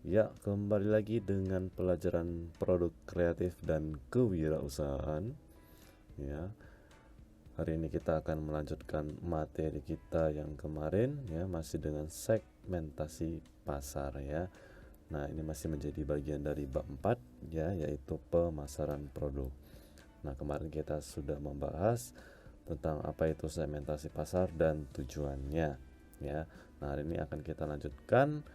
Ya, kembali lagi dengan pelajaran produk kreatif dan kewirausahaan. Ya, hari ini kita akan melanjutkan materi kita yang kemarin, ya, masih dengan segmentasi pasar, ya. Nah, ini masih menjadi bagian dari bab 4, ya, yaitu pemasaran produk. Nah, kemarin kita sudah membahas tentang apa itu segmentasi pasar dan tujuannya, ya. Nah, hari ini akan kita lanjutkan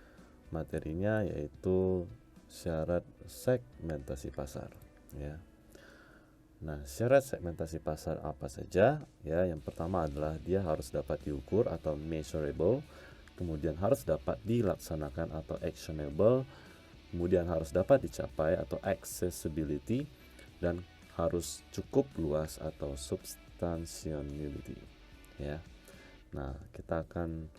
materinya, yaitu syarat segmentasi pasar, ya. Nah, syarat segmentasi pasar apa saja? Ya, yang pertama adalah dia harus dapat diukur atau measurable, kemudian harus dapat dilaksanakan atau actionable, kemudian harus dapat dicapai atau accessibility, dan harus cukup luas atau substantiality, ya. Nah, kita akan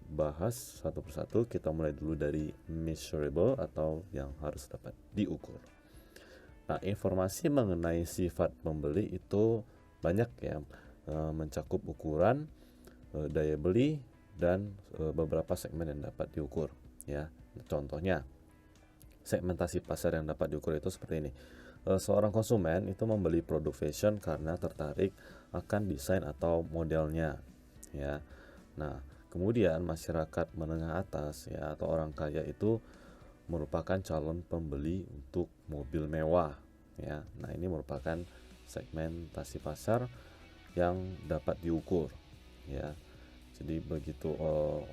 bahas satu persatu. Kita mulai dulu dari measurable atau yang harus dapat diukur. Nah, informasi mengenai sifat pembeli itu banyak, ya, mencakup ukuran, daya beli, dan beberapa segmen yang dapat diukur, ya. Contohnya, segmentasi pasar yang dapat diukur itu seperti ini. Seorang konsumen itu membeli produk fashion karena tertarik akan desain atau modelnya, ya. Nah, kemudian masyarakat menengah atas, ya, atau orang kaya itu merupakan calon pembeli untuk mobil mewah, ya. Nah, ini merupakan segmentasi pasar yang dapat diukur, ya. Jadi begitu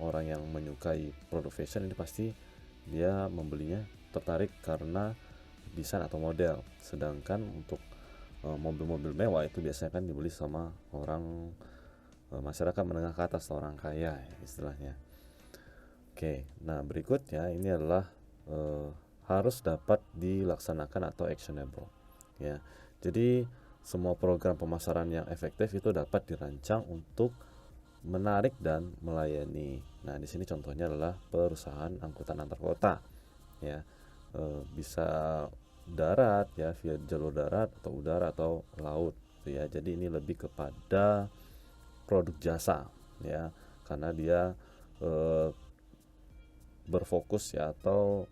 orang yang menyukai produk fashion ini pasti dia membelinya tertarik karena desain atau model. Sedangkan untuk mobil-mobil mewah itu biasanya kan dibeli sama orang masyarakat menengah ke atas atau orang kaya, ya, istilahnya. Oke, nah berikutnya ini adalah eh, harus dapat dilaksanakan atau actionable, ya. Jadi semua program pemasaran yang efektif itu dapat dirancang untuk menarik dan melayani. Nah, di sini contohnya adalah perusahaan angkutan antar kota, ya. Bisa darat, ya, via jalur darat atau udara atau laut, gitu ya. Jadi ini lebih kepada produk jasa, ya, karena dia eh, berfokus, ya, atau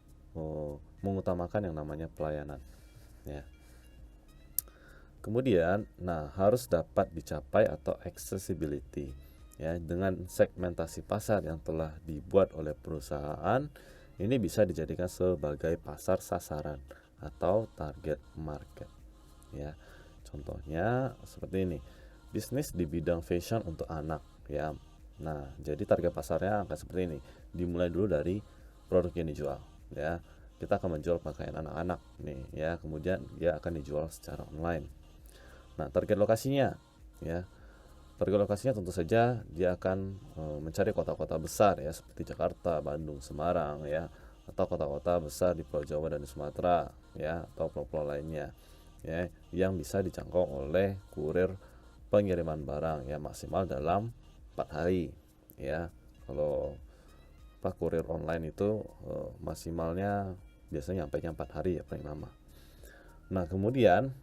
mengutamakan yang namanya pelayanan, ya. Kemudian, nah, harus dapat dicapai atau accessibility, ya. Dengan segmentasi pasar yang telah dibuat oleh perusahaan, ini bisa dijadikan sebagai pasar sasaran atau target market, ya. Contohnya seperti ini, bisnis di bidang fashion untuk anak, ya. Nah, jadi target pasarnya akan seperti ini. Dimulai dulu dari produk yang dijual, ya. Kita akan menjual pakaian anak-anak nih, ya. Kemudian dia akan dijual secara online. Nah, target lokasinya, ya. Target lokasinya tentu saja dia akan mencari kota-kota besar, ya, seperti Jakarta, Bandung, Semarang, ya, atau kota-kota besar di Pulau Jawa dan di Sumatera, ya, atau pulau-pulau lainnya, ya, yang bisa dijangkau oleh kurir pengiriman barang, ya, maksimal dalam 4 hari, ya. Kalau kurir online itu maksimalnya biasanya sampai 4 hari, ya, paling lama. Nah, kemudian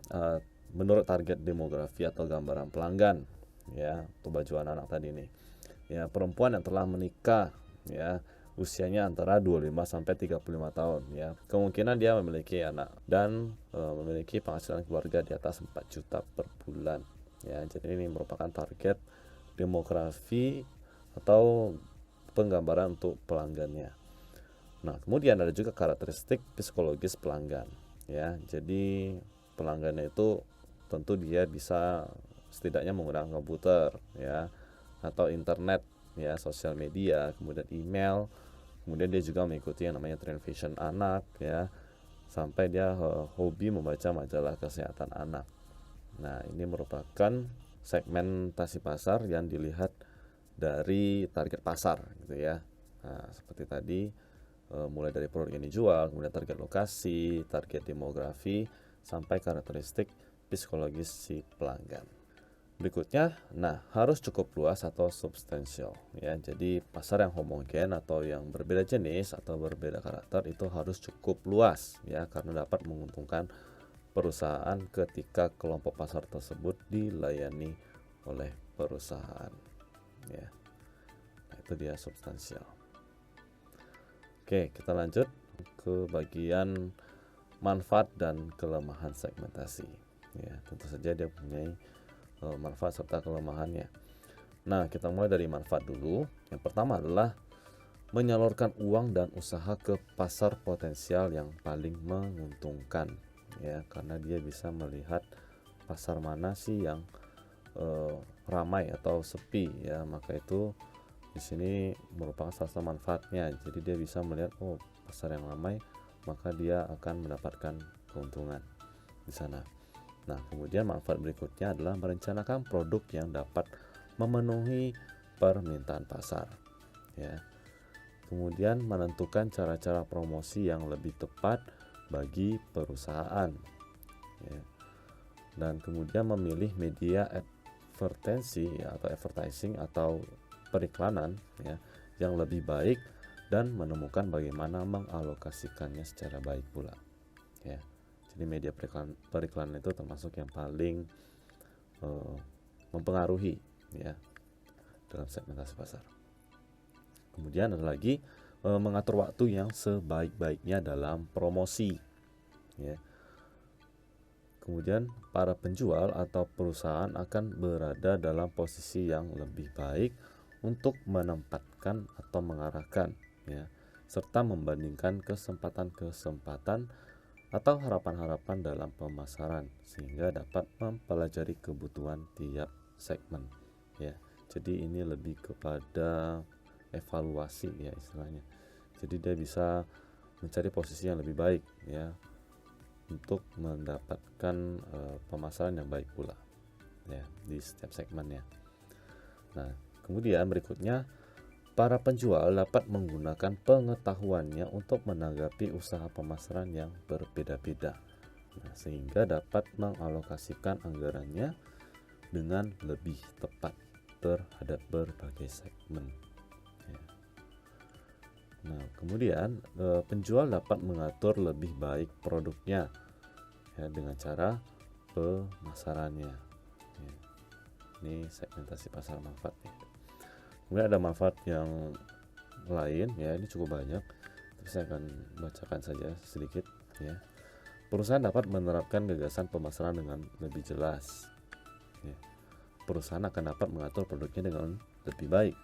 menurut target demografi atau gambaran pelanggan, ya, untuk baju anak-anak tadi nih, ya, perempuan yang telah menikah, ya, usianya antara 25 sampai 35 tahun, ya. Kemungkinan dia memiliki anak dan memiliki penghasilan keluarga di atas 4 juta per bulan, ya. Jadi ini merupakan target demografi atau penggambaran untuk pelanggannya. Nah, kemudian ada juga karakteristik psikologis pelanggan, ya. Jadi pelanggannya itu tentu dia bisa setidaknya menggunakan komputer, ya, atau internet, ya, sosial media, kemudian email. Kemudian dia juga mengikuti yang namanya tren fashion anak, ya, sampai dia hobi membaca majalah kesehatan anak. Nah, ini merupakan segmentasi pasar yang dilihat dari target pasar, gitu ya. Nah, seperti tadi mulai dari produk yang dijual, kemudian target lokasi, target demografi, sampai karakteristik psikologis si pelanggan. Berikutnya, nah, harus cukup luas atau substansial, ya. Jadi pasar yang homogen atau yang berbeda jenis atau berbeda karakter itu harus cukup luas, ya, karena dapat menguntungkan perusahaan ketika kelompok pasar tersebut dilayani oleh perusahaan, ya. Nah, itu dia substansial. Oke, kita lanjut. ke bagian manfaat dan kelemahan segmentasi. Ya, tentu saja dia punya manfaat serta kelemahannya. Nah, kita mulai dari manfaat dulu. Yang pertama adalah menyalurkan uang dan usaha ke pasar potensial yang paling menguntungkan, ya, karena dia bisa melihat pasar mana sih yang ramai atau sepi, ya, maka itu di sini merupakan salah satu manfaatnya. Jadi dia bisa melihat, oh, pasar yang ramai, maka dia akan mendapatkan keuntungan di sana. Nah, kemudian manfaat berikutnya adalah merencanakan produk yang dapat memenuhi permintaan pasar, ya. Kemudian menentukan cara-cara promosi yang lebih tepat bagi perusahaan, ya. Dan kemudian memilih media advertising atau periklanan, ya, yang lebih baik dan menemukan bagaimana mengalokasikannya secara baik pula, ya. Jadi media periklanan itu termasuk yang paling mempengaruhi, ya, dalam segmentasi pasar. Kemudian ada lagi mengatur waktu yang sebaik-baiknya dalam promosi, ya. Kemudian para penjual atau perusahaan akan berada dalam posisi yang lebih baik untuk menempatkan atau mengarahkan, ya, serta membandingkan kesempatan-kesempatan atau harapan-harapan dalam pemasaran sehingga dapat mempelajari kebutuhan tiap segmen, ya. Jadi ini lebih kepada evaluasi, ya, istilahnya. Jadi dia bisa mencari posisi yang lebih baik, ya, untuk mendapatkan pemasaran yang baik pula, ya, di setiap segmennya. Nah, kemudian berikutnya, para penjual dapat menggunakan pengetahuannya untuk menanggapi usaha pemasaran yang berbeda-beda, nah, sehingga dapat mengalokasikan anggarannya dengan lebih tepat terhadap berbagai segmen, ya. Nah, kemudian penjual dapat mengatur lebih baik produknya, ya, dengan cara pemasarannya, ya. Ini segmentasi pasar manfaatnya. Kemudian ada manfaat yang lain, ya, ini cukup banyak, tapi saya akan bacakan saja sedikit, ya. Perusahaan dapat menerapkan gagasan pemasaran dengan lebih jelas, ya. Perusahaan akan dapat mengatur produknya dengan lebih baik.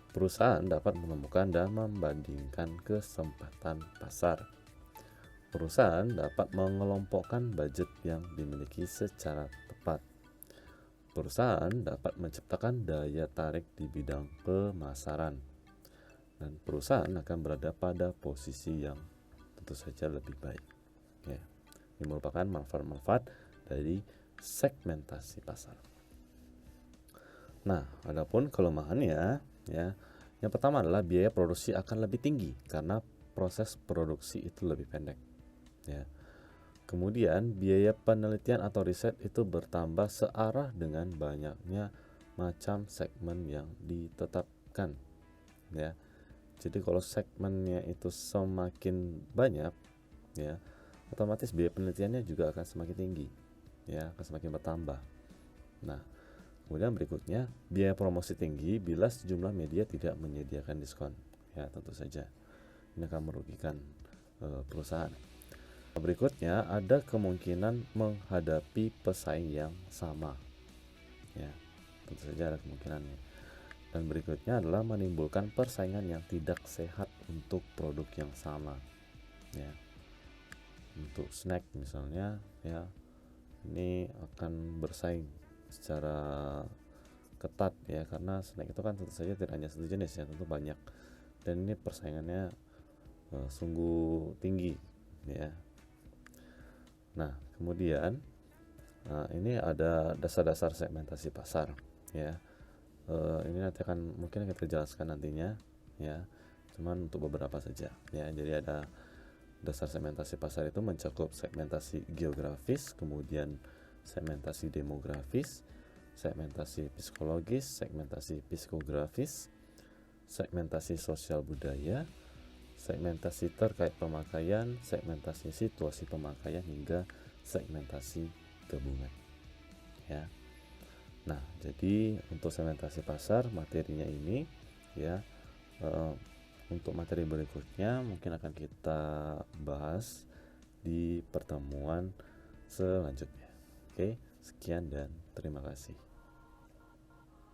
Perusahaan dapat menemukan dan membandingkan kesempatan pasar. Perusahaan dapat mengelompokkan budget yang dimiliki secara tepat. Perusahaan dapat menciptakan daya tarik di bidang pemasaran. Dan perusahaan akan berada pada posisi yang tentu saja lebih baik, ya. Ini merupakan manfaat-manfaat dari segmentasi pasar. Nah, adapun kelemahannya, ya, yang pertama adalah biaya produksi akan lebih tinggi karena proses produksi itu lebih pendek, ya. Kemudian biaya penelitian atau riset itu bertambah searah dengan banyaknya macam segmen yang ditetapkan, ya. Jadi kalau segmennya itu semakin banyak, ya, otomatis biaya penelitiannya juga akan semakin tinggi, ya, akan semakin bertambah. Nah, kemudian berikutnya, biaya promosi tinggi bila sejumlah media tidak menyediakan diskon, ya, tentu saja ini akan merugikan perusahaan. Berikutnya, ada kemungkinan menghadapi pesaing yang sama, ya, tentu saja ada kemungkinannya. Dan berikutnya adalah menimbulkan persaingan yang tidak sehat untuk produk yang sama, ya. Untuk snack misalnya, ya, ini akan bersaing secara ketat, ya, karena snack itu kan tentu saja tidak hanya satu jenis, ya, tentu banyak, dan ini persaingannya sungguh tinggi, ya. Nah, kemudian ini ada dasar-dasar segmentasi pasar, ya. Ini nanti akan mungkin kita jelaskan nantinya, ya, cuman untuk beberapa saja, ya. Jadi ada dasar segmentasi pasar itu mencakup segmentasi geografis, kemudian segmentasi demografis, segmentasi psikologis, segmentasi psikografis, segmentasi sosial budaya, segmentasi terkait pemakaian, segmentasi situasi pemakaian, hingga segmentasi gabungan, ya. Nah, jadi untuk segmentasi pasar materinya ini, ya, Untuk materi berikutnya mungkin akan kita bahas di pertemuan selanjutnya. Oke, sekian dan terima kasih.